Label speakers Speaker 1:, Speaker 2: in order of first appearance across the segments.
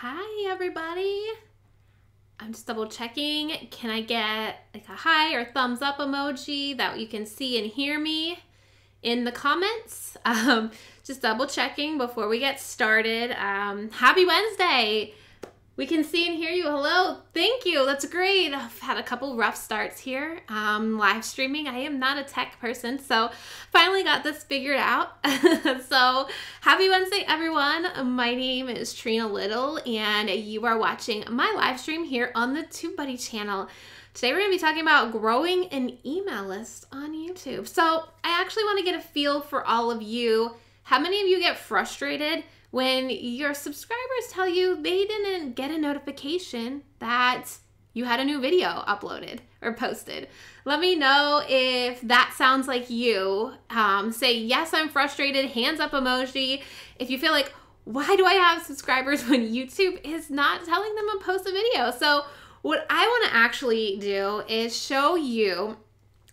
Speaker 1: Hi everybody. I'm just double checking. Can I get like a hi or thumbs up emoji that you can see and hear me in the comments? Just double checking before we get started. Happy Wednesday. We can see and hear you. Hello. Thank you. That's great. I've had a couple rough starts here. Live streaming. I am not a tech person, so finally got this figured out. So happy Wednesday, everyone. My name is Trena Little, and you are watching my live stream here on the TubeBuddy channel. Today we're going to be talking about growing an email list on YouTube. So I actually want to get a feel for all of you. How many of you get frustrated when your subscribers tell you they didn't get a notification that you had a new video uploaded or posted? Let me know if that sounds like you. Say, yes, I'm frustrated, hands up emoji. If you feel like, why do I have subscribers when YouTube is not telling them to post a video? So what I want to actually do is show you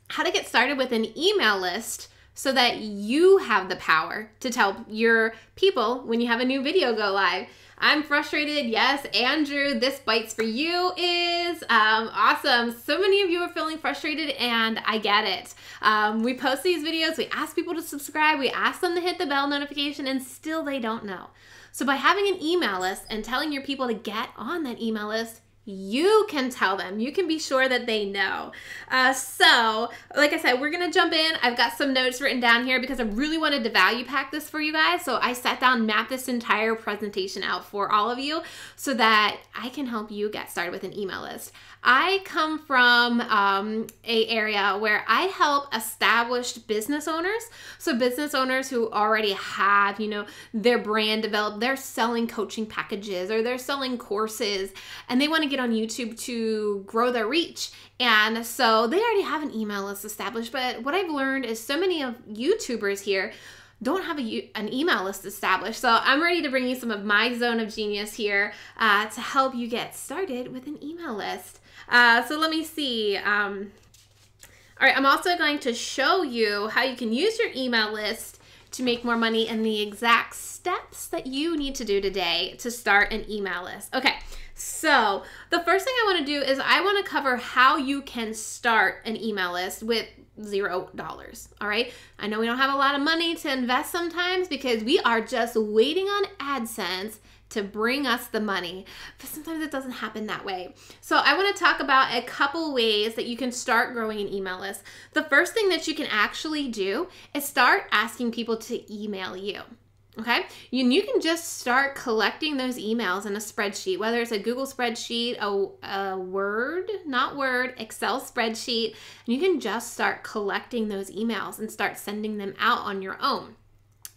Speaker 1: how to get started with an email list so that you have the power to tell your people when you have a new video go live. I'm frustrated. Yes, Andrew, this bites for you is awesome. So many of you are feeling frustrated, and I get it. We post these videos, we ask people to subscribe, we ask them to hit the bell notification, and still they don't know. So by having an email list and telling your people to get on that email list, you can tell them. You can be sure that they know. So, like I said, we're going to jump in. I've got some notes written down here because I really wanted to value pack this for you guys. So I sat down, mapped this entire presentation out for all of you so that I can help you get started with an email list. I come from a area where I help established business owners. So business owners who already have, their brand developed, they're selling coaching packages or they're selling courses, and they want to get on YouTube to grow their reach. And so they already have an email list established. But what I've learned is so many of YouTubers here don't have an email list established. So I'm ready to bring you some of my zone of genius here to help you get started with an email list. So let me see. All right, I'm also going to show you how you can use your email list to make more money and the exact steps that you need to do today to start an email list. Okay, so the first thing I want to do is I want to cover how you can start an email list with $0. All right, I know we don't have a lot of money to invest sometimes because we are just waiting on AdSense to bring us the money, but sometimes it doesn't happen that way. So I want to talk about a couple ways that you can start growing an email list. The first thing that you can actually do is start asking people to email you. Okay, you can just start collecting those emails in a spreadsheet, whether it's a Google spreadsheet, a Excel spreadsheet, and you can just start collecting those emails and start sending them out on your own.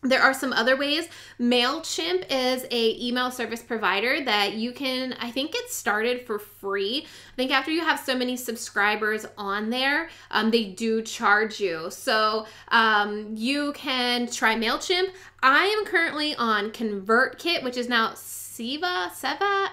Speaker 1: There are some other ways. Mailchimp is a email service provider that you can, I think, get started for free. I think after you have so many subscribers on there, they do charge you. So you can try Mailchimp. I am currently on ConvertKit, which is now Seva,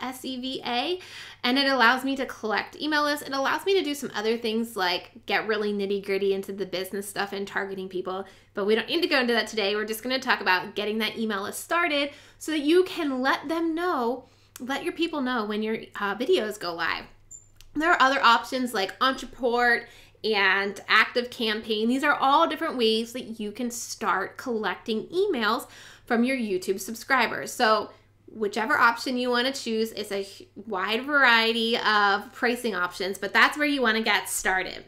Speaker 1: S-E-V-A, and it allows me to collect email lists. It allows me to do some other things like get really nitty gritty into the business stuff and targeting people, but we don't need to go into that today. We're just going to talk about getting that email list started so that you can let your people know when your videos go live. There are other options like Entrepreneurship and ActiveCampaign. These are all different ways that you can start collecting emails from your YouTube subscribers. So whichever option you want to choose, is a wide variety of pricing options, but that's where you want to get started.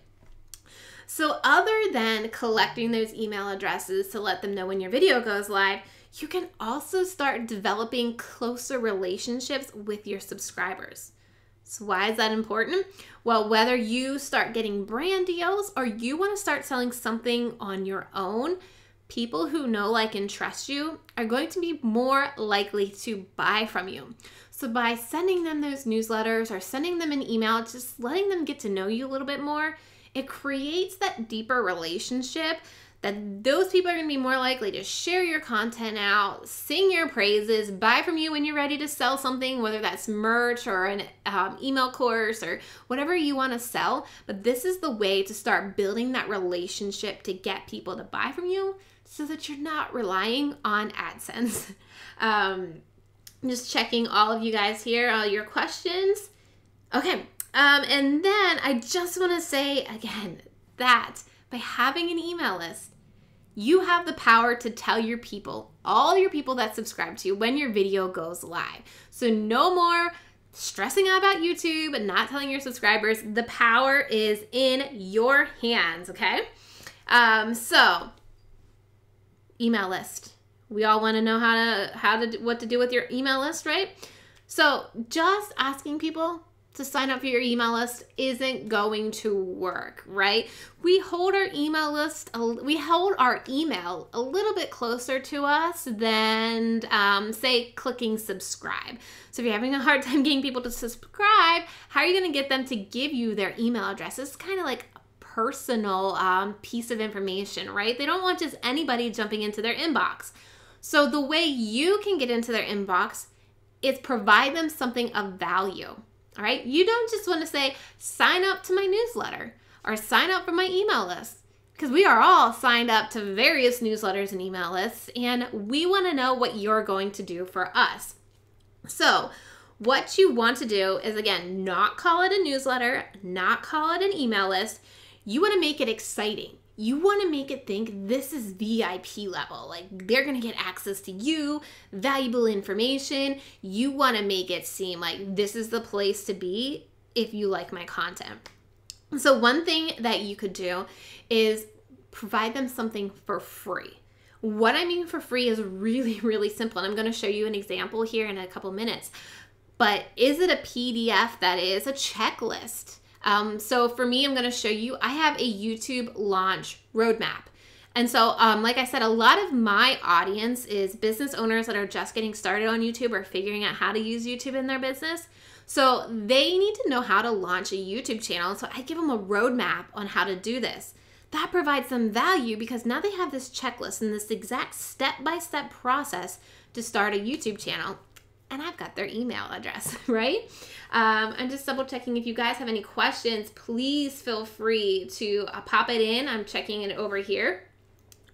Speaker 1: So other than collecting those email addresses to let them know when your video goes live, you can also start developing closer relationships with your subscribers. So why is that important? Well, whether you start getting brand deals or you want to start selling something on your own, people who know, like, and trust you are going to be more likely to buy from you. So by sending them those newsletters or sending them an email, just letting them get to know you a little bit more, it creates that deeper relationship that those people are going to be more likely to share your content out, sing your praises, buy from you when you're ready to sell something, whether that's merch or an email course or whatever you want to sell. But this is the way to start building that relationship to get people to buy from you so that you're not relying on AdSense. I'm just checking all of you guys here, all your questions. Okay, and then I just want to say again that by having an email list, you have the power to tell your people, all your people that subscribe to you, when your video goes live. So no more stressing out about YouTube and not telling your subscribers. The power is in your hands, okay? So email list. We all want to know what to do with your email list, right? So just asking people to sign up for your email list isn't going to work, right? We hold our email email a little bit closer to us than, say, clicking subscribe. So if you're having a hard time getting people to subscribe, how are you going to get them to give you their email address? It's kind of like a personal piece of information, right? They don't want just anybody jumping into their inbox. So the way you can get into their inbox is provide them something of value. All right, you don't just want to say, sign up to my newsletter or sign up for my email list, because we are all signed up to various newsletters and email lists, and we want to know what you're going to do for us. So what you want to do is, again, not call it a newsletter, not call it an email list. You want to make it exciting. You want to make it think this is VIP level, like they're going to get access to you, valuable information. You want to make it seem like this is the place to be if you like my content. So one thing that you could do is provide them something for free. What I mean for free is really, really simple. And I'm going to show you an example here in a couple minutes. But is it a PDF that is a checklist? So for me, I'm going to show you, I have a YouTube launch roadmap. And so, like I said, a lot of my audience is business owners that are just getting started on YouTube or figuring out how to use YouTube in their business. So they need to know how to launch a YouTube channel. So I give them a roadmap on how to do this. That provides them value because now they have this checklist and this exact step-by-step process to start a YouTube channel. And I've got their email address, right? I'm just double checking. If you guys have any questions, please feel free to pop it in. I'm checking it over here.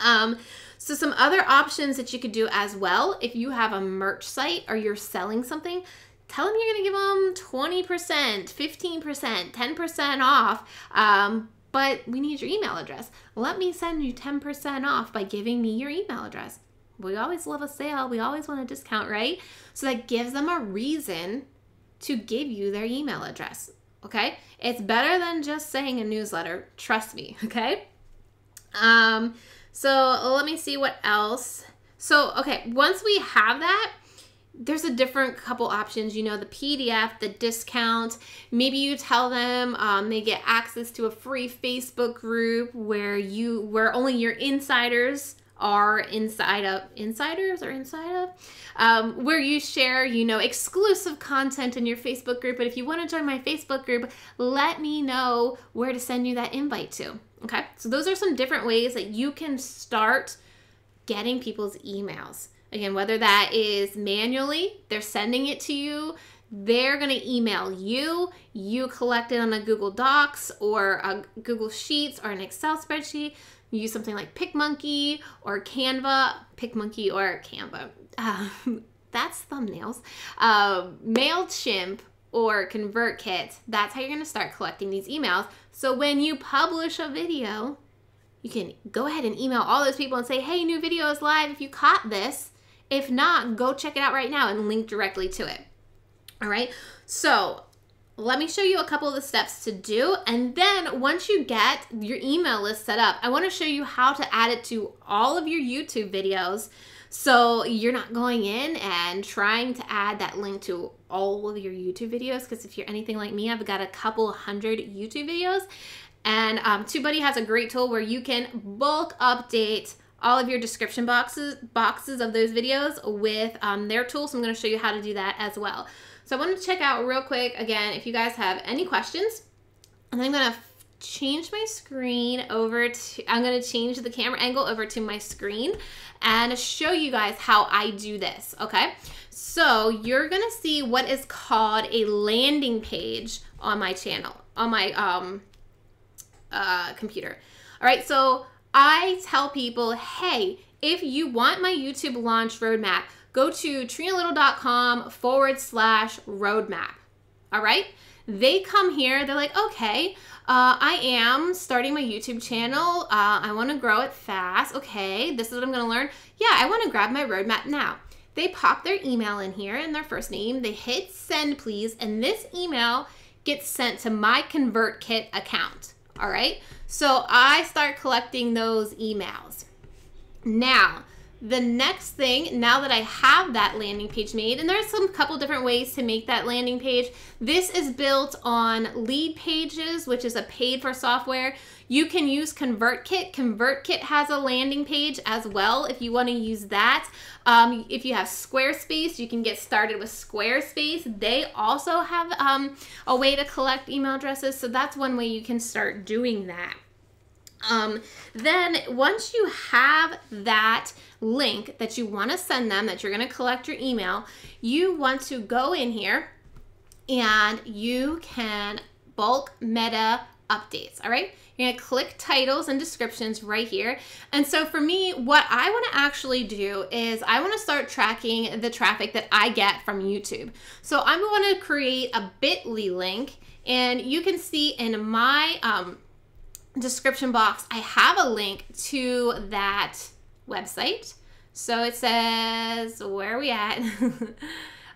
Speaker 1: So some other options that you could do as well, if you have a merch site or you're selling something, tell them you're gonna give them 20%, 15%, 10% off, but we need your email address. Let me send you 10% off by giving me your email address. We always love a sale. We always want a discount, right? So that gives them a reason to give you their email address, okay? It's better than just saying a newsletter. Trust me, okay? So let me see what else. So, okay, once we have that, there's a different couple options, you know, the PDF, the discount. Maybe you tell them they get access to a free Facebook group where only your insiders are inside of, where you share, you know, exclusive content in your Facebook group. But if you want to join my Facebook group, let me know where to send you that invite to. Okay, so those are some different ways that you can start getting people's emails. Again, whether that is manually, they're sending it to you, they're going to email you, you collect it on a Google Docs or a Google Sheets or an Excel spreadsheet. You use something like PicMonkey or Canva, PicMonkey or Canva. That's thumbnails. Mailchimp or ConvertKit. That's how you're going to start collecting these emails. So when you publish a video, you can go ahead and email all those people and say, hey, new video is live if you caught this. If not, go check it out right now and link directly to it. All right. So let me show you a couple of the steps to do. And then once you get your email list set up, I want to show you how to add it to all of your YouTube videos. So you're not going in and trying to add that link to all of your YouTube videos. Because if you're anything like me, I've got a couple hundred YouTube videos. And TubeBuddy has a great tool where you can bulk update all of your description boxes of those videos with their tool. So I'm going to show you how to do that as well. So I want to check out real quick, again, if you guys have any questions. And then I'm going to change my screen over to, I'm going to change the camera angle over to my screen and show you guys how I do this, okay? So you're going to see what is called a landing page on my channel, on my computer. All right, so I tell people, hey, if you want my YouTube launch roadmap, go to trenalittle.com/roadmap. All right. They come here, they're like, okay, I am starting my YouTube channel. I want to grow it fast. Okay, this is what I'm going to learn. Yeah, I want to grab my roadmap now. They pop their email in here and their first name. They hit send, please. And this email gets sent to my ConvertKit account. All right. So I start collecting those emails. Now, the next thing, now that I have that landing page made, and there's some couple different ways to make that landing page. This is built on Lead Pages, which is a paid for software. You can use ConvertKit. ConvertKit has a landing page as well if you want to use that. If you have Squarespace, you can get started with Squarespace. They also have a way to collect email addresses, so that's one way you can start doing that. Then once you have that link that you want to send them, that you're going to collect your email, you want to go in here and you can bulk meta updates. All right. You're going to click titles and descriptions right here. And so for me, what I want to actually do is I want to start tracking the traffic that I get from YouTube. So I'm going to create a bit.ly link, and you can see in my, description box, I have a link to that website. So it says, where are we at?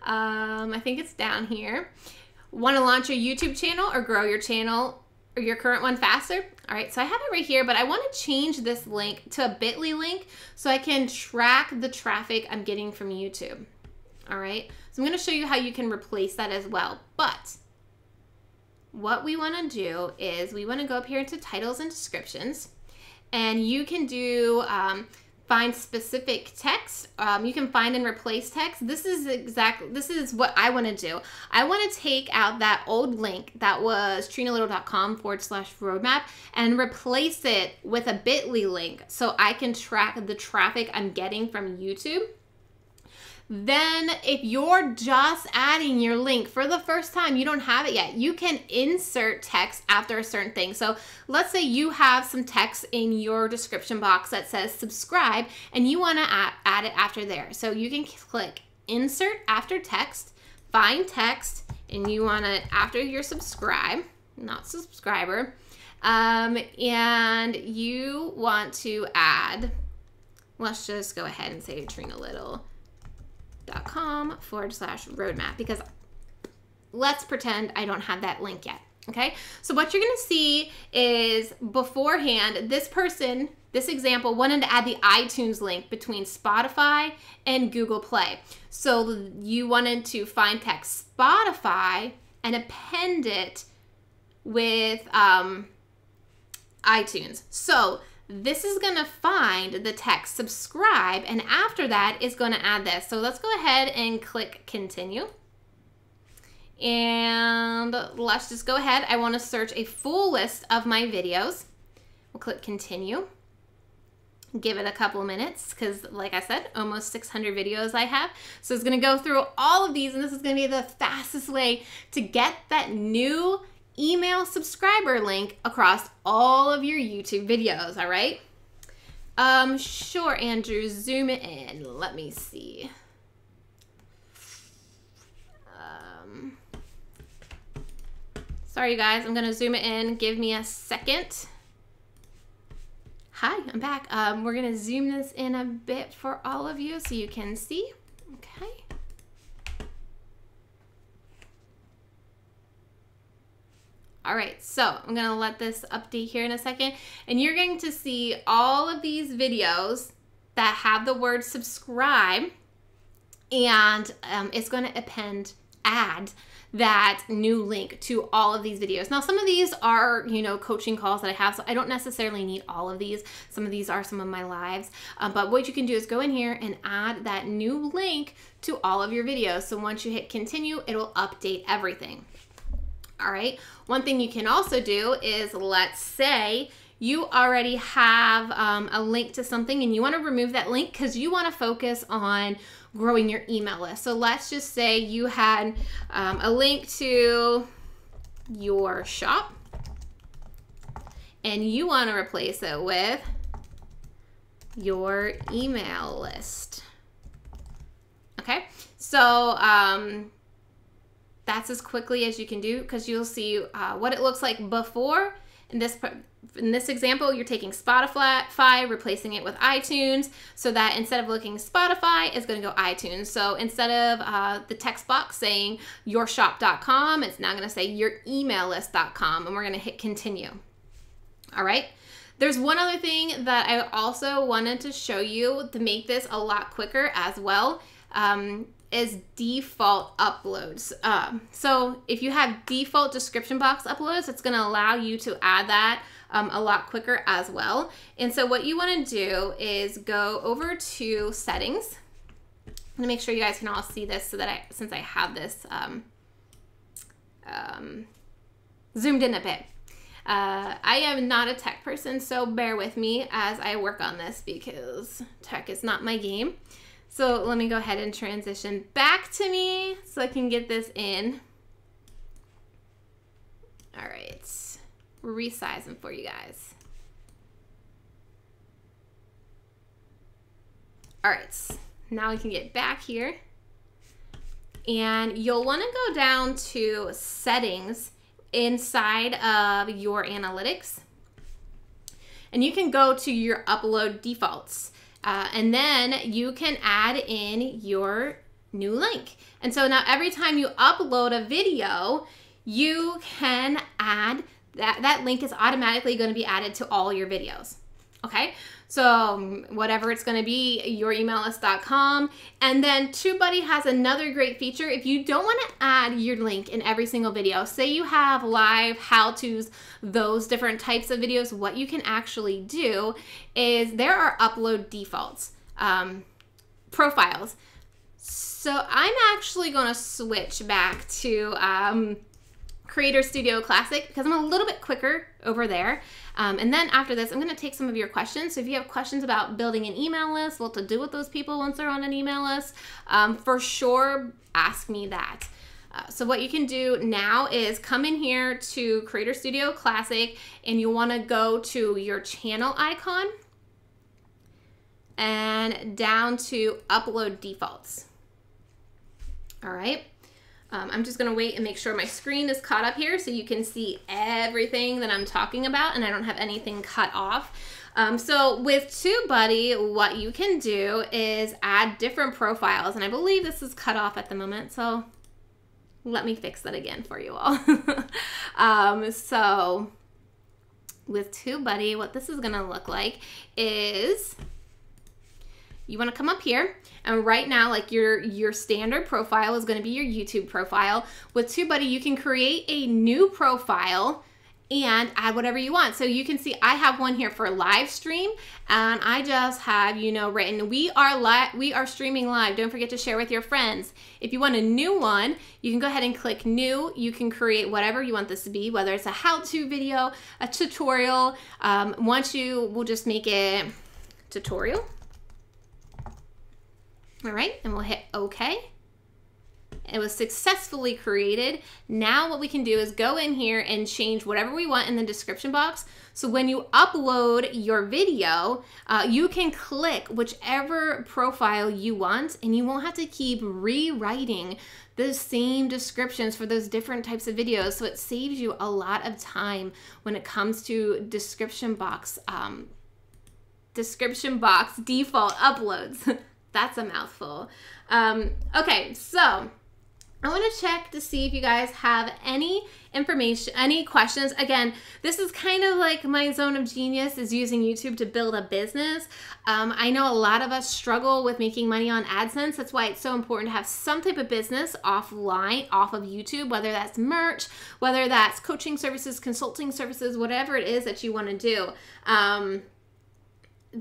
Speaker 1: I think it's down here. Want to launch a YouTube channel or grow your channel or your current one faster? All right, so I have it right here, but I want to change this link to a bit.ly link so I can track the traffic I'm getting from YouTube. All right, so I'm going to show you how you can replace that as well. But what we want to do is we want to go up here into titles and descriptions, and you can do find specific text. You can find and replace text. This is what I want to do. I want to take out that old link that was trenalittle.com/roadmap and replace it with a bit.ly link so I can track the traffic I'm getting from YouTube. Then if you're just adding your link for the first time, you don't have it yet, you can insert text after a certain thing. So let's say you have some text in your description box that says subscribe, and you want to add it after there. So you can click insert after text, find text, and you want to, after your subscribe, not subscriber, and you want to add, let's just go ahead and say Trena Little. .com/roadmap, because let's pretend I don't have that link yet. Okay, so what you're going to see is beforehand, this person, this example, wanted to add the iTunes link between Spotify and Google Play. So you wanted to find text Spotify and append it with iTunes. So this is going to find the text subscribe, and after that is going to add this. So let's go ahead and click continue. And let's just go ahead. I want to search a full list of my videos. We'll click continue. Give it a couple of minutes because, like I said, almost 600 videos I have. So it's going to go through all of these, and this is going to be the fastest way to get that new email subscriber link across all of your YouTube videos. All right. Sure, Andrew, zoom it in. Let me see. Sorry guys, I'm gonna zoom it in. Give me a second. Hi, I'm back. We're gonna zoom this in a bit for all of you so you can see. Okay. All right, so I'm gonna let this update here in a second, and you're going to see all of these videos that have the word subscribe, and it's gonna add that new link to all of these videos. Now, some of these are, coaching calls that I have, so I don't necessarily need all of these. Some of these are some of my lives, but what you can do is go in here and add that new link to all of your videos. So once you hit continue, it'll update everything. All right. One thing you can also do is, let's say you already have a link to something and you want to remove that link because you want to focus on growing your email list. So let's just say you had a link to your shop and you want to replace it with your email list. Okay, so that's as quickly as you can do, because you'll see what it looks like before. In this example, you're taking Spotify, replacing it with iTunes, so that instead of looking Spotify, it's going to go iTunes. So instead of the text box saying yourshop.com, it's now going to say youremaillist.com, and we're going to hit continue. All right. There's one other thing that I also wanted to show you to make this a lot quicker as well, is default uploads. So if you have default description box uploads, it's going to allow you to add that a lot quicker as well. And so what you want to do is go over to settings. I'm going to make sure you guys can all see this, so that since I have this zoomed in a bit. I am not a tech person, so bear with me as I work on this, because tech is not my game. So let me go ahead and transition back to me so I can get this in. All right, resize them for you guys. All right, now we can get back here, and you'll want to go down to settings inside of your analytics, and you can go to your upload defaults, and then you can add in your new link. And so now every time you upload a video, you can add that link is automatically going to be added to all your videos. Okay, so whatever it's going to be, youremaillist.com. And then TubeBuddy has another great feature. If you don't want to add your link in every single video, say you have live how-tos, those different types of videos, what you can actually do is there are upload defaults, profiles. So I'm actually going to switch back to Creator Studio Classic, because I'm a little bit quicker over there. And then after this, I'm going to take some of your questions. So if you have questions about building an email list, what to do with those people once they're on an email list, for sure, ask me that. So what you can do now is come in here to Creator Studio Classic, and you want to go to your channel icon and down to upload defaults. All right. I'm just going to wait and make sure my screen is caught up here so you can see everything that I'm talking about and I don't have anything cut off. So with TubeBuddy, what you can do is add different profiles, and I believe this is cut off at the moment, so let me fix that again for you all. So with TubeBuddy, what this is going to look like is you want to come up here, and right now, like your standard profile is going to be your YouTube profile. With TubeBuddy, you can create a new profile and add whatever you want. So you can see I have one here for live stream, and I just have, you know, written, we are streaming live. Don't forget to share with your friends. If you want a new one, you can go ahead and click new. You can create whatever you want this to be, whether it's a how-to video, a tutorial. We'll just make it tutorial. All right, and we'll hit OK. It was successfully created. Now what we can do is go in here and change whatever we want in the description box. So when you upload your video, you can click whichever profile you want, and you won't have to keep rewriting the same descriptions for those different types of videos. So it saves you a lot of time when it comes to description box default uploads. That's a mouthful. Okay, so I want to check to see if you guys have any information, any questions. Again, this is kind of like my zone of genius, is using YouTube to build a business. I know a lot of us struggle with making money on AdSense. That's why it's so important to have some type of business offline, off of YouTube, whether that's merch, whether that's coaching services, consulting services, whatever it is that you want to do.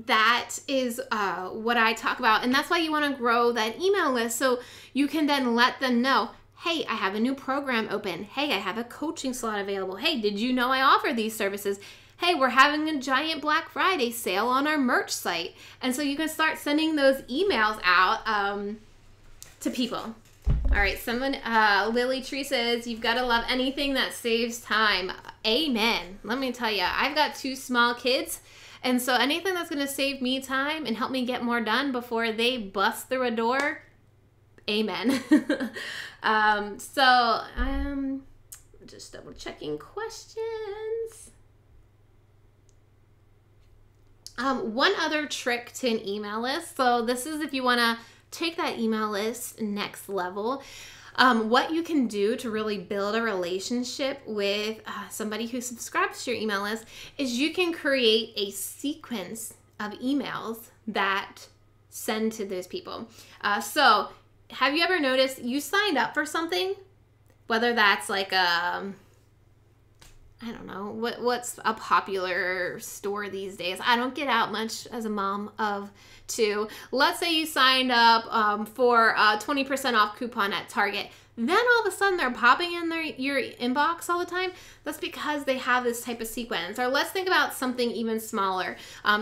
Speaker 1: That is what I talk about, and that's why you want to grow that email list, so you can then let them know, hey, I have a new program open. Hey, I have a coaching slot available. Hey, did you know I offer these services? Hey, we're having a giant Black Friday sale on our merch site. And so you can start sending those emails out to people. All right, someone, Lily Tree says, you've got to love anything that saves time. Amen. Let me tell you, I've got 2 small kids. And so anything that's going to save me time and help me get more done before they bust through a door Amen. Just double checking questions. One other trick to an email list. So this is if you want to take that email list next level. What you can do to really build a relationship with somebody who subscribes to your email list is you can create a sequence of emails that send to those people. So have you ever noticed you signed up for something, whether that's like I don't know, what's a popular store these days? I don't get out much as a mom of two. Let's say you signed up for a 20% off coupon at Target. Then all of a sudden they're popping in your inbox all the time. That's because they have this type of sequence. Or let's think about something even smaller.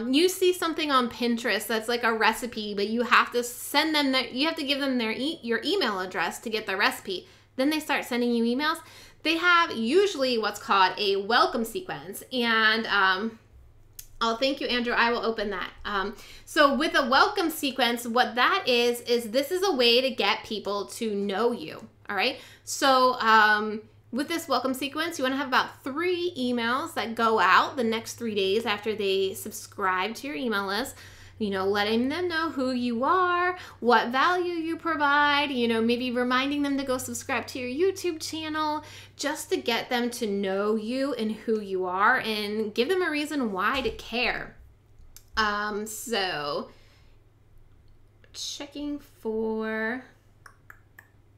Speaker 1: You see something on Pinterest that's like a recipe, but you have to send them you have to give them your email address to get the recipe. Then they start sending you emails. They have usually what's called a welcome sequence. And oh, thank you, Andrew. I will open that. So with a welcome sequence, what that is this is a way to get people to know you. All right. So with this welcome sequence, you want to have about 3 emails that go out the next 3 days after they subscribe to your email list. You know, letting them know who you are, what value you provide, you know, maybe reminding them to go subscribe to your YouTube channel just to get them to know you and who you are and give them a reason why to care. So checking for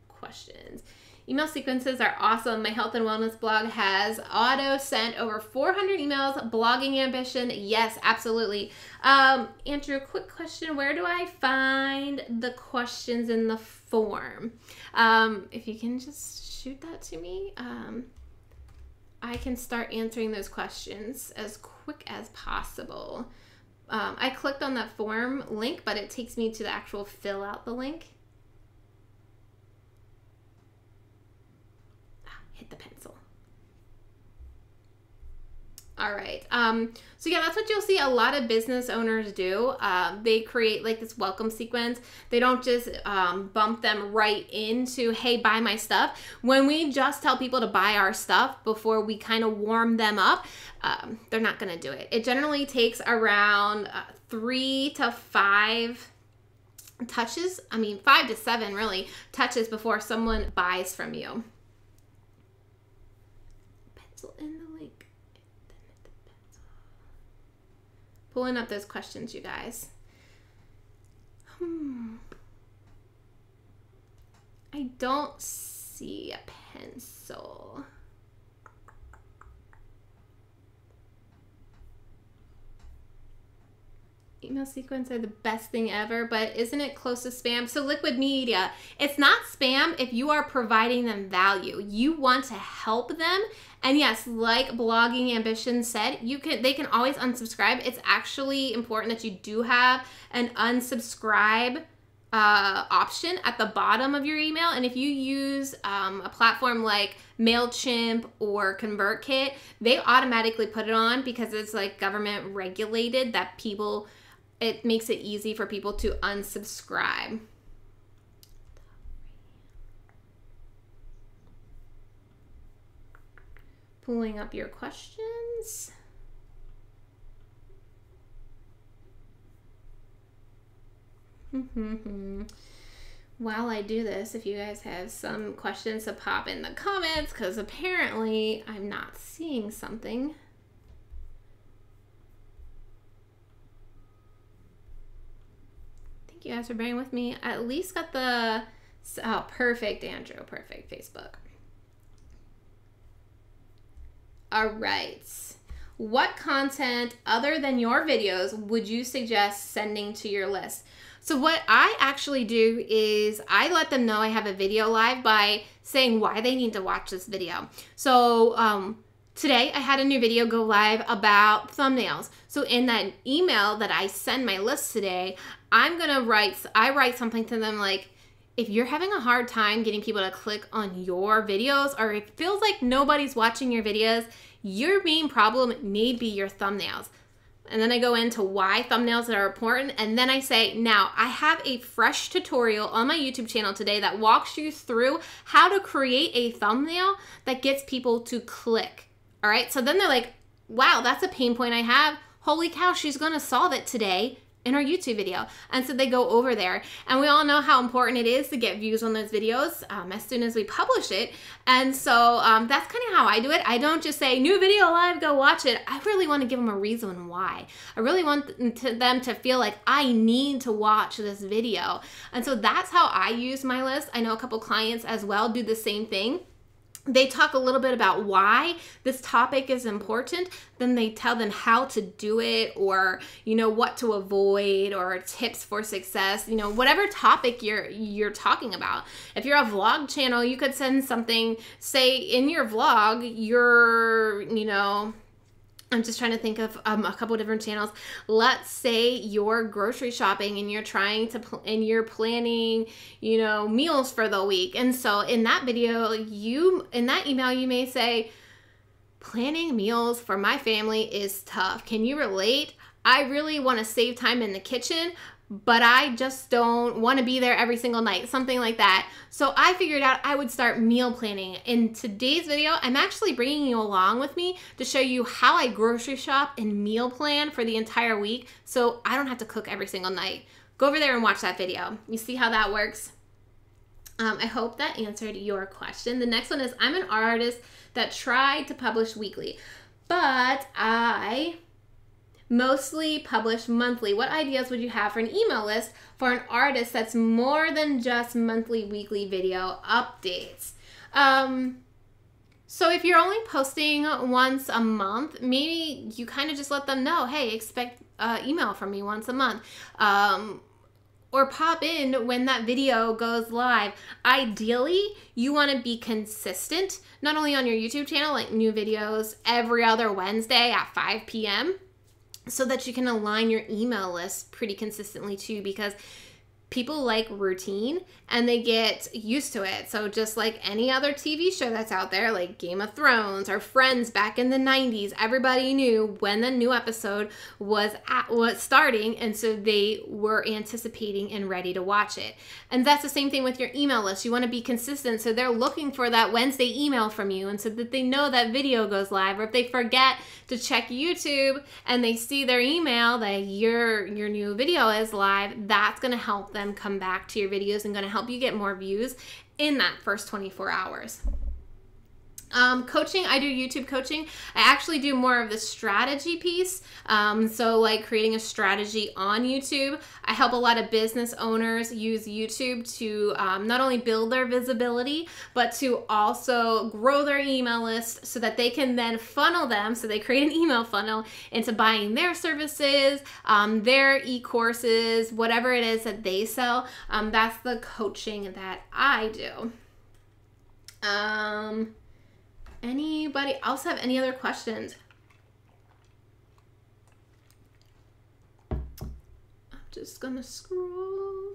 Speaker 1: questions. Email sequences are awesome. My health and wellness blog has auto sent over 400 emails. Blogging ambition, yes, absolutely. Andrew, quick question. Where do I find the questions in the form? If you can just shoot that to me, I can start answering those questions as quick as possible. I clicked on that form link, but it takes me to the actual fill out the link. Hit the pencil. All right. So yeah, that's what you'll see a lot of business owners do. They create like this welcome sequence. They don't just bump them right into, hey, buy my stuff. When we just tell people to buy our stuff before we kind of warm them up, they're not going to do it. It generally takes around 3 to 5 touches. I mean, 5 to 7 really touches before someone buys from you. In the link. Pulling up those questions, you guys. I don't see a pencil. Email sequence are the best thing ever, but isn't it close to spam? So liquid media, it's not spam if you are providing them value. You want to help them. And yes, like Blogging Ambition said, they can always unsubscribe. It's actually important that you do have an unsubscribe option at the bottom of your email. And if you use a platform like Mailchimp or ConvertKit, they automatically put it on because it's like government regulated that it makes it easy for people to unsubscribe. Pulling up your questions. While I do this, if you guys have some questions to pop in the comments, because apparently I'm not seeing something. Thank you guys for bearing with me. I at least got the, oh, perfect, Andrew, perfect, Facebook. All right. What content other than your videos would you suggest sending to your list? So what I actually do is I let them know I have a video live by saying why they need to watch this video. So today I had a new video go live about thumbnails. So in that email that I send my list today, I write something to them like, if you're having a hard time getting people to click on your videos, or it feels like nobody's watching your videos, your main problem may be your thumbnails. and then I go into why thumbnails are important, and then I say, now I have a fresh tutorial on my YouTube channel today that walks you through how to create a thumbnail that gets people to click. All right, so then they're like, wow, that's a pain point I have. Holy cow, she's gonna solve it today in our YouTube video. And so they go over there, and we all know how important it is to get views on those videos as soon as we publish it. And so that's kind of how I do it. I don't just say new video live, go watch it. I really want to give them a reason why. I really want them to feel like I need to watch this video. And so that's how I use my list. I know a couple clients as well do the same thing. They talk a little bit about why this topic is important, then they tell them how to do it, or, you know, what to avoid, or tips for success, you know, whatever topic you're talking about. If you're a vlog channel, you could send something, say in your vlog, you know, I'm just trying to think of a couple different channels. Let's say you're grocery shopping and you're trying to, and you're planning, you know, meals for the week. And so in that video, in that email, you may say, planning meals for my family is tough. Can you relate? I really want to save time in the kitchen, but I just don't want to be there every single night, something like that. So I figured out I would start meal planning. In today's video, I'm actually bringing you along with me to show you how I grocery shop and meal plan for the entire week, so I don't have to cook every single night. Go over there and watch that video. You see how that works? I hope that answered your question. The next one is, I'm an artist that tried to publish weekly, but I mostly publish monthly. What ideas would you have for an email list for an artist that's more than just monthly, weekly video updates? So if you're only posting once a month, maybe you kind of just let them know, hey, expect email from me once a month. Or pop in when that video goes live. Ideally, you want to be consistent, not only on your YouTube channel, like new videos every other Wednesday at 5 p.m., so that you can align your email list pretty consistently too, because people like routine and they get used to it. So just like any other TV show that's out there, like Game of Thrones or Friends back in the 90s, everybody knew when the new episode was starting, and so they were anticipating and ready to watch it. And that's the same thing with your email list. You want to be consistent, so they're looking for that Wednesday email from you, and so that they know that video goes live. Or if they forget to check YouTube and they see their email that your new video is live, that's going to help them come back to your videos and going to help you get more views in that first 24 hours. Coaching, I do YouTube coaching. I actually do more of the strategy piece. So like creating a strategy on YouTube. I help a lot of business owners use YouTube to not only build their visibility, but to also grow their email list so that they can then funnel them. So they create an email funnel into buying their services, their e-courses, whatever it is that they sell. That's the coaching that I do. Anybody else have any other questions? I'm just gonna scroll.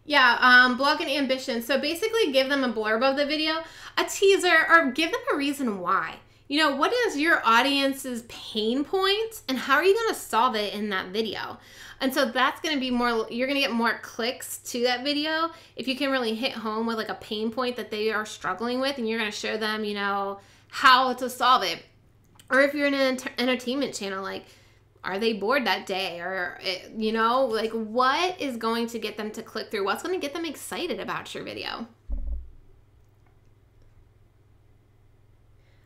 Speaker 1: Yeah, blog and ambition. So basically give them a blurb of the video, a teaser, or give them a reason why. You know, what is your audience's pain point and how are you gonna solve it in that video? And so that's going to be more, you're going to get more clicks to that video if you can really hit home with like a pain point that they are struggling with, and you're going to show them, you know, how to solve it. Or if you're in an entertainment channel, like, are they bored that day? Or, you know, like what is going to get them to click through? What's going to get them excited about your video?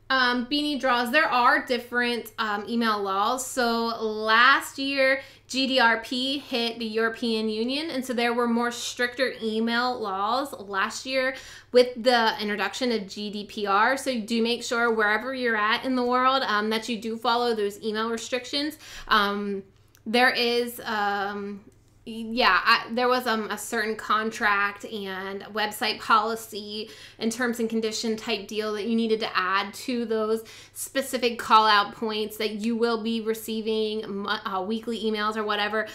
Speaker 1: Beanie draws, there are different email laws. So last year, GDPR hit the European Union, and so there were more stricter email laws last year with the introduction of GDPR. So do make sure wherever you're at in the world that you do follow those email restrictions. There is there was a certain contract and website policy and terms and condition type deal that you needed to add to those specific call out points that you will be receiving weekly emails or whatever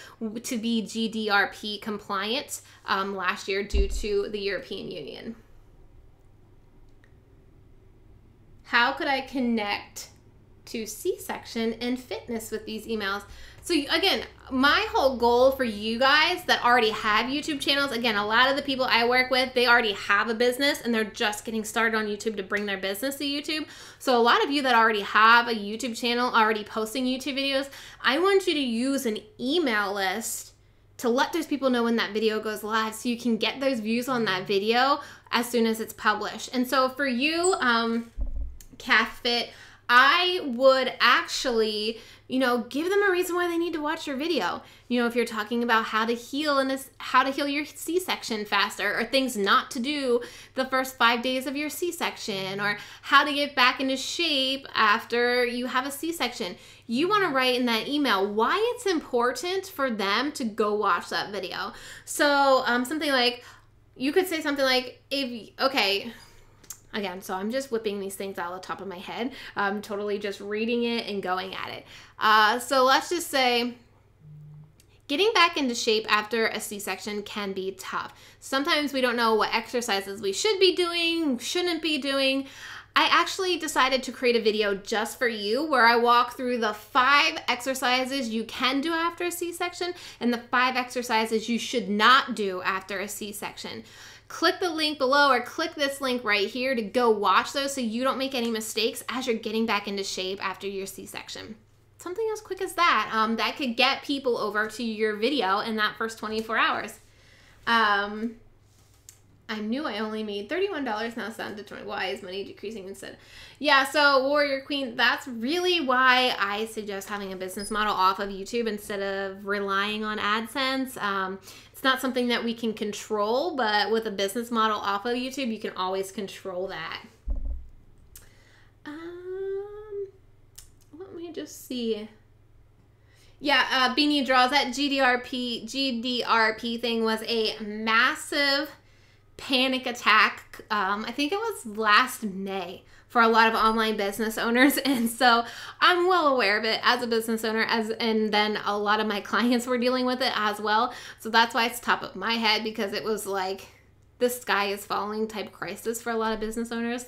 Speaker 1: to be GDPR compliant last year due to the European Union. How could I connect to C-section and fitness with these emails. So again, my whole goal for you guys that already have YouTube channels, again, a lot of the people I work with, they already have a business and they're just getting started on YouTube to bring their business to YouTube. So a lot of you that already have a YouTube channel, already posting YouTube videos, I want you to use an email list to let those people know when that video goes live so you can get those views on that video as soon as it's published. And so for you, CathFit, I would actually, you know, give them a reason why they need to watch your video. You know, if you're talking about how to heal your C-section faster, or things not to do the first 5 days of your C-section, or how to get back into shape after you have a C-section. You want to write in that email why it's important for them to go watch that video. So something like, you could say something like, again, so I'm just whipping these things out of the top of my head. I'm totally just reading it and going at it. So let's just say, getting back into shape after a C-section can be tough. Sometimes we don't know what exercises we should be doing, shouldn't be doing. I actually decided to create a video just for you where I walk through the 5 exercises you can do after a C-section and the 5 exercises you should not do after a C-section. Click the link below or click this link right here to go watch those so you don't make any mistakes as you're getting back into shape after your C-section. Something as quick as that, that could get people over to your video in that first 24 hours. I knew I only made $31, now it's down to $20. Why is money decreasing instead? Yeah, so Warrior Queen, that's really why I suggest having a business model off of YouTube instead of relying on AdSense. It's not something that we can control, but with a business model off of YouTube, you can always control that. Let me just see. Yeah, Beanie Draws, that GDRP thing was a massive panic attack. I think it was last May for a lot of online business owners, and so I'm well aware of it as a business owner, and then a lot of my clients were dealing with it as well. So that's why it's top of my head, because it was like the sky is falling type crisis for a lot of business owners.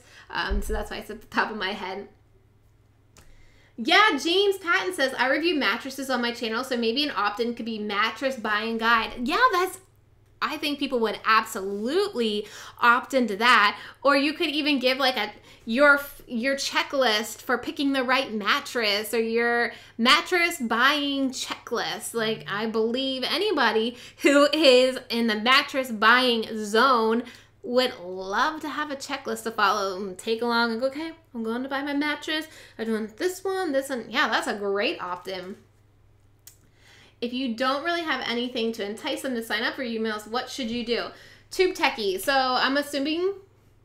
Speaker 1: So that's why it's at the top of my head. Yeah, James Patton says, I review mattresses on my channel, so maybe an opt-in could be mattress buying guide. Yeah, I think people would absolutely opt into that. Or you could even give like your checklist for picking the right mattress, or your mattress buying checklist. Like, I believe anybody who is in the mattress buying zone would love to have a checklist to follow and take along and go, okay, I'm going to buy my mattress. I'm doing this one, this one. Yeah, that's a great opt-in. If you don't really have anything to entice them to sign up for emails, what should you do? Tube Techie. So I'm assuming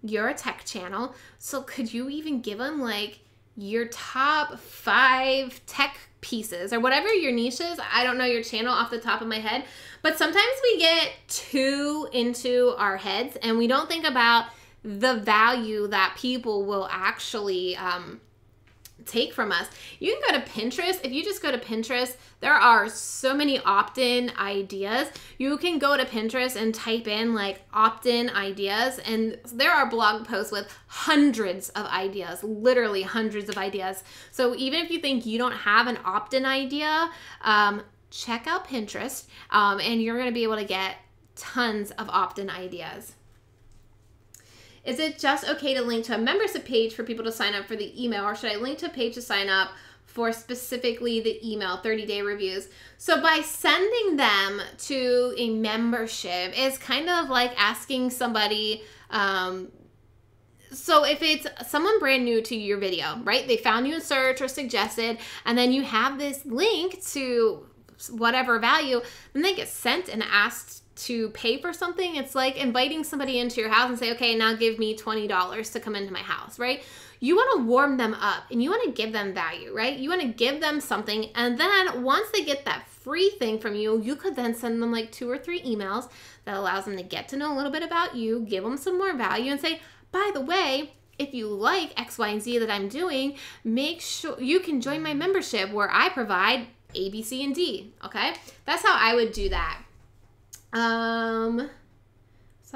Speaker 1: you're a tech channel. So could you even give them like your top 5 tech pieces or whatever your niche is? I don't know your channel off the top of my head, but sometimes we get too into our heads and we don't think about the value that people will actually take from us. You can go to Pinterest. If you just go to Pinterest, there are so many opt-in ideas. You can go to Pinterest and type in like opt-in ideas, and there are blog posts with hundreds of ideas, literally hundreds of ideas. So even if you think you don't have an opt-in idea, check out Pinterest, and you're going to be able to get tons of opt-in ideas. Is it just okay to link to a membership page for people to sign up for the email, or should I link to a page to sign up for specifically the email 30-day reviews? So by sending them to a membership is kind of like asking somebody, so if it's someone brand new to your video, right? They found you in search or suggested, and then you have this link to whatever value, then they get sent and asked to pay for something. It's like inviting somebody into your house and say, okay, now give me $20 to come into my house, right? You want to warm them up and you want to give them value, right? You want to give them something, and then once they get that free thing from you, you could then send them like 2 or 3 emails that allows them to get to know a little bit about you, give them some more value, and say, by the way, if you like X, Y, and Z that I'm doing, make sure you can join my membership where I provide A, B, C, and D, okay? That's how I would do that. Saw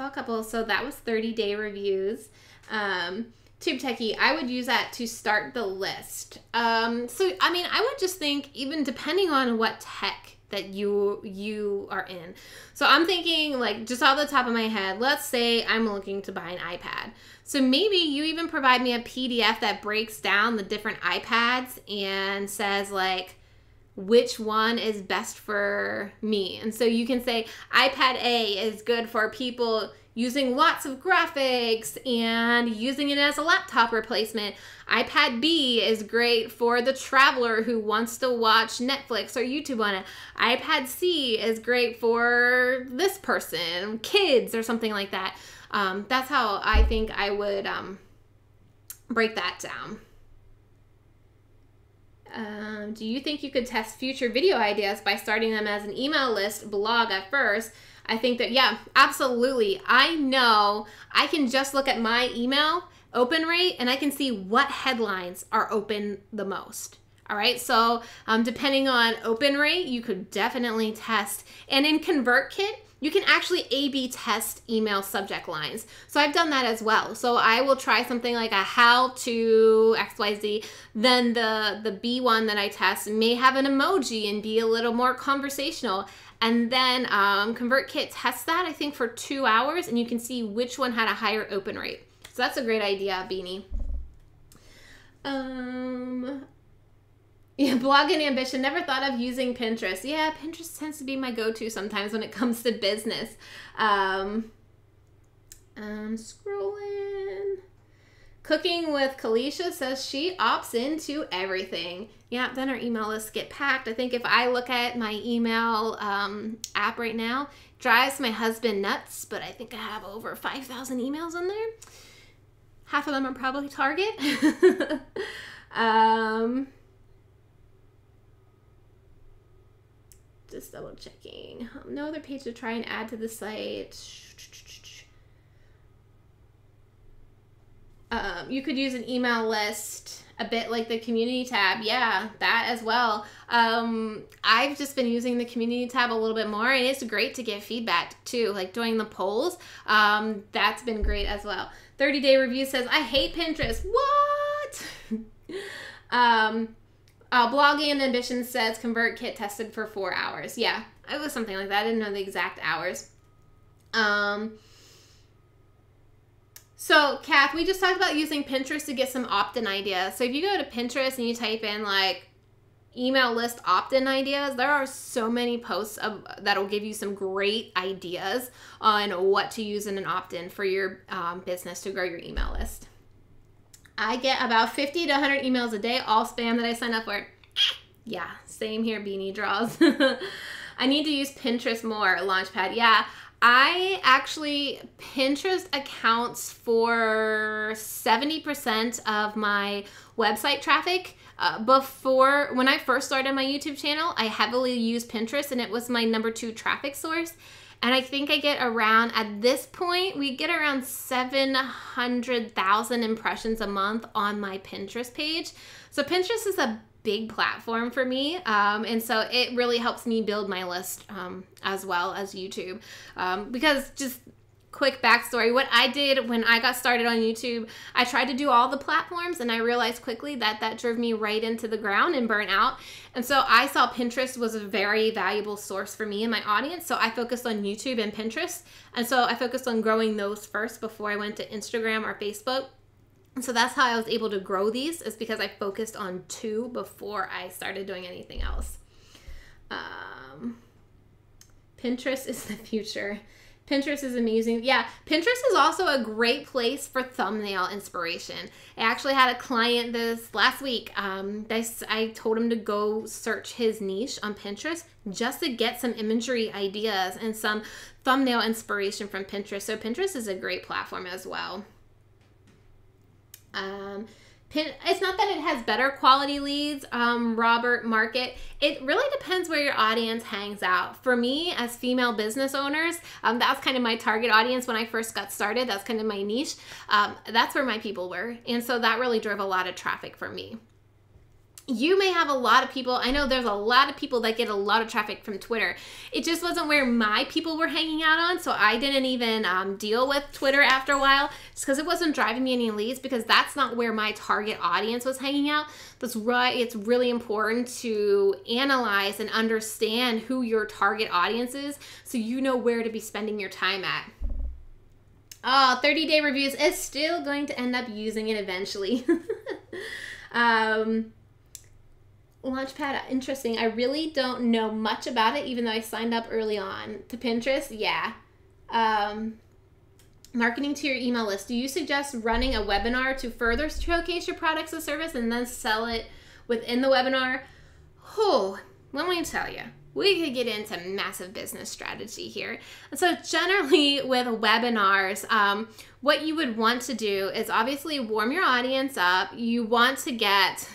Speaker 1: a couple, so that was 30-day reviews. Tube Techie, I would use that to start the list. So, I mean, I would just think, even depending on what tech that you are in. So I'm thinking, like, just off the top of my head, let's say I'm looking to buy an iPad. So maybe you even provide me a PDF that breaks down the different iPads and says, like, which one is best for me. And so you can say iPad A is good for people using lots of graphics and using it as a laptop replacement. iPad B is great for the traveler who wants to watch Netflix or YouTube on it. iPad C is great for this person, kids, or something like that. That's how I think I would break that down. Do you think you could test future video ideas by starting them as an email list blog at first? I think that, yeah, absolutely. I know I can just look at my email open rate and I can see what headlines are open the most. All right, so depending on open rate, you could definitely test. And in ConvertKit, you can actually A/B test email subject lines. So I've done that as well. So I will try something like a how to XYZ. Then the B one that I test may have an emoji and be a little more conversational. And then ConvertKit tests that, I think, for 2 hours, and you can see which one had a higher open rate. So that's a great idea, Beanie. Yeah, blog and ambition. Never thought of using Pinterest. Yeah, Pinterest tends to be my go-to sometimes when it comes to business. Scrolling. Cooking with Kalisha says she opts into everything. Yeah, then our email lists get packed. I think if I look at my email app right now, it drives my husband nuts, but I think I have over 5,000 emails in there. Half of them are probably Target. Just double checking. No other page to try and add to the site. You could use an email list a bit like the community tab. Yeah, that as well. I've just been using the community tab a little bit more, and it's great to get feedback too, like doing the polls. That's been great as well. 30-day review says, I hate Pinterest. What? Blogging and Ambition says ConvertKit tested for 4 hours. Yeah, it was something like that. I didn't know the exact hours. So, Kath, we just talked about using Pinterest to get some opt-in ideas. So if you go to Pinterest and you type in, like, email list opt-in ideas, there are so many posts that'll give you some great ideas on what to use in an opt-in for your business to grow your email list. I get about 50 to 100 emails a day, all spam that I sign up for. Yeah, same here, Beanie Draws. I need to use Pinterest more, Launchpad. Yeah, Pinterest accounts for 70% of my website traffic. When I first started my YouTube channel, I heavily used Pinterest, and it was my #2 traffic source. And I think I get around, at this point, we get around 700,000 impressions a month on my Pinterest page. So Pinterest is a big platform for me. And so it really helps me build my list as well as YouTube. Because just quick backstory, what I did when I got started on YouTube, I tried to do all the platforms, and I realized quickly that that drove me right into the ground and burnt out. And so I saw Pinterest was a very valuable source for me and my audience. So I focused on YouTube and Pinterest. And so I focused on growing those first before I went to Instagram or Facebook. And so that's how I was able to grow these, is because I focused on 2 before I started doing anything else. Pinterest is the future. Pinterest is amazing. Yeah, Pinterest is also a great place for thumbnail inspiration. I actually had a client this last week. I told him to go search his niche on Pinterest just to get some imagery ideas and some thumbnail inspiration from Pinterest. So Pinterest is a great platform as well. It's not that it has better quality leads, Robert Market. It really depends where your audience hangs out. For me, as female business owners, that's kind of my target audience when I first got started. That's kind of my niche. That's where my people were. And so that really drove a lot of traffic for me. You may have a lot of people. I know there's a lot of people that get a lot of traffic from Twitter. It just wasn't where my people were hanging out on, so I didn't even deal with Twitter after a while, just because it wasn't driving me any leads, because that's not where my target audience was hanging out. That's right. It's really important to analyze and understand who your target audience is, so you know where to be spending your time at. 30-day reviews is still going to end up using it eventually. Launchpad, interesting. I really don't know much about it, even though I signed up early on. To Pinterest, yeah. Marketing to your email list. Do you suggest running a webinar to further showcase your products or service and then sell it within the webinar? Oh, let me tell you, we could get into massive business strategy here. And so generally with webinars, what you would want to do is obviously warm your audience up. You want to get...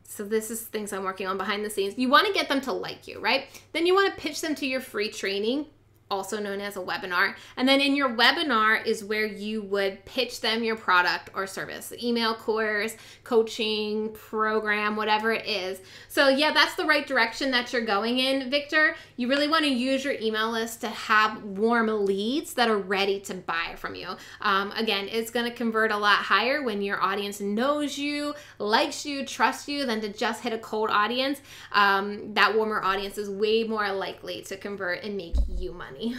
Speaker 1: So this is things I'm working on behind the scenes. You want to get them to like you, right? Then you want to pitch them to your free training, also known as a webinar. And then in your webinar is where you would pitch them your product or service, the email course, coaching, program, whatever it is. So yeah, that's the right direction that you're going in, Victor. You really want to use your email list to have warm leads that are ready to buy from you. Again, it's going to convert a lot higher when your audience knows you, likes you, trusts you, than to just hit a cold audience. That warmer audience is way more likely to convert and make you money.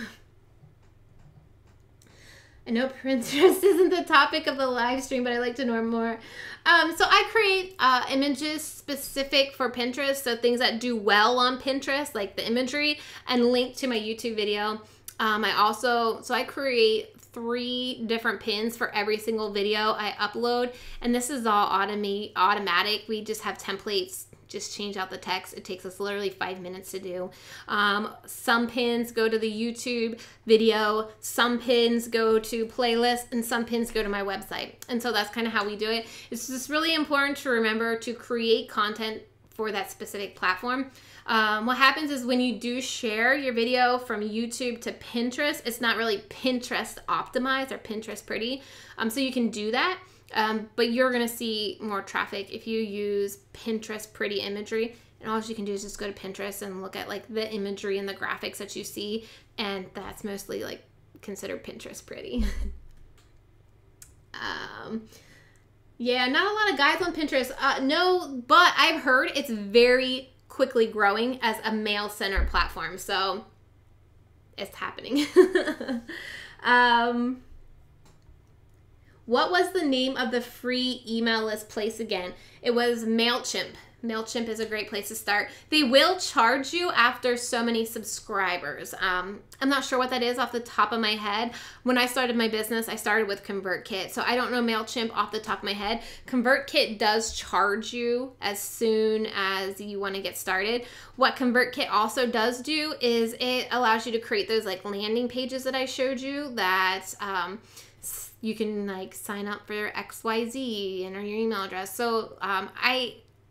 Speaker 1: I know Pinterest isn't the topic of the live stream, but I like to know more. So I create images specific for Pinterest, so things that do well on Pinterest, like the imagery, and link to my YouTube video. I create 3 different pins for every single video I upload, and this is all automatic. We just have templates. Just change out the text. It takes us literally 5 minutes to do. Some pins go to the YouTube video, some pins go to playlists, and some pins go to my website. And so that's kind of how we do it. It's just really important to remember to create content for that specific platform. What happens is when you do share your video from YouTube to Pinterest, it's not really Pinterest optimized or Pinterest pretty. So you can do that. But you're going to see more traffic if you use Pinterest pretty imagery. And all you can do is just go to Pinterest and look at like the imagery and the graphics that you see. And that's mostly like considered Pinterest pretty. Yeah, not a lot of guys on Pinterest. No, but I've heard it's very quickly growing as a male-centered platform. So it's happening. What was the name of the free email list place again? It was Mailchimp. Mailchimp is a great place to start. They will charge you after so many subscribers. I'm not sure what that is off the top of my head. When I started my business, I started with ConvertKit. So I don't know Mailchimp off the top of my head. ConvertKit does charge you as soon as you want to get started. What ConvertKit also does do is it allows you to create those like landing pages that I showed you that you can like sign up for your XYZ, enter your email address. So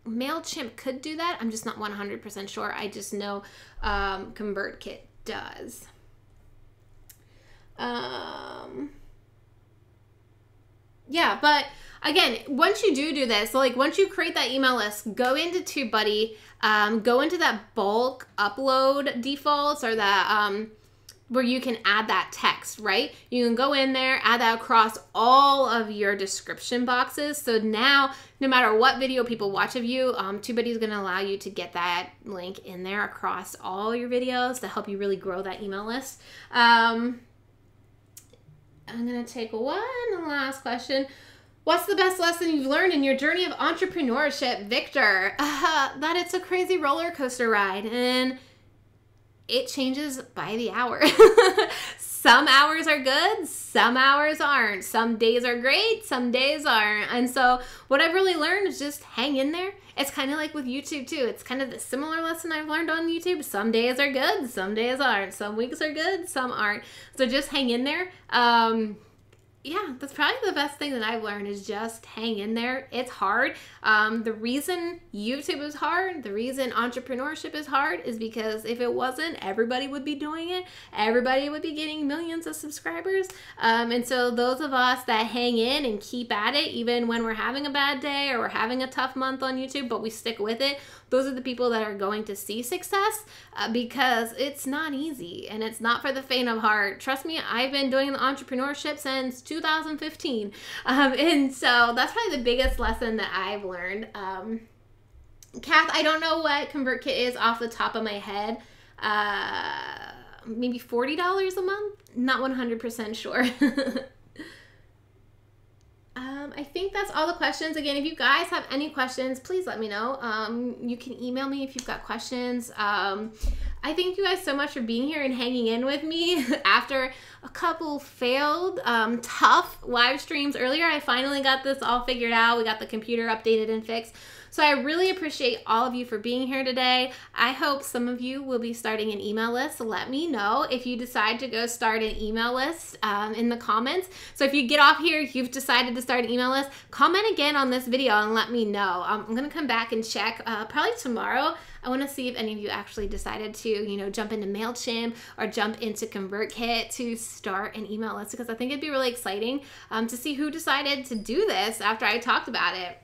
Speaker 1: Mailchimp could do that. I'm just not 100% sure. I just know ConvertKit does. Yeah, but again, once you do this, so like once you create that email list, go into TubeBuddy, go into that bulk upload defaults or that where you can add that text, right? You can go in there, add that across all of your description boxes. So now, no matter what video people watch of you, TubeBuddy is gonna allow you to get that link in there across all your videos to help you really grow that email list. I'm gonna take one last question. What's the best lesson you've learned in your journey of entrepreneurship, Victor? That it's a crazy roller coaster ride, and it changes by the hour. Some hours are good, some hours aren't. Some days are great, some days aren't. And so what I've really learned is just hang in there. It's kind of like with YouTube too. It's kind of the similar lesson I've learned on YouTube. Some days are good, some days aren't. Some weeks are good, some aren't. So just hang in there. yeah, that's probably the best thing that I've learned is just hang in there. It's hard. The reason YouTube is hard, the reason entrepreneurship is hard is because if it wasn't, everybody would be doing it. Everybody would be getting millions of subscribers. And so those of us that hang in and keep at it, even when we're having a bad day or we're having a tough month on YouTube, but we stick with it, those are the people that are going to see success because it's not easy and it's not for the faint of heart. Trust me, I've been doing the entrepreneurship since 2015. And so that's probably the biggest lesson that I've learned. Kath, I don't know what ConvertKit is off the top of my head. Maybe $40 a month? Not 100% sure. I think that's all the questions. Again, if you guys have any questions, please let me know. You can email me if you've got questions. I thank you guys so much for being here and hanging in with me after a couple failed, tough live streams earlier. I finally got this all figured out. We got the computer updated and fixed. So I really appreciate all of you for being here today. I hope some of you will be starting an email list. So let me know if you decide to go start an email list in the comments. So if you get off here, you've decided to start an email list, comment again on this video and let me know. I'm going to come back and check probably tomorrow. I want to see if any of you actually decided to, you know, jump into Mailchimp or jump into ConvertKit to start an email list, because I think it'd be really exciting to see who decided to do this after I talked about it.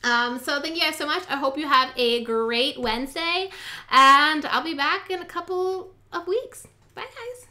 Speaker 1: So thank you guys so much. I hope you have a great Wednesday, and I'll be back in a couple of weeks. Bye, guys.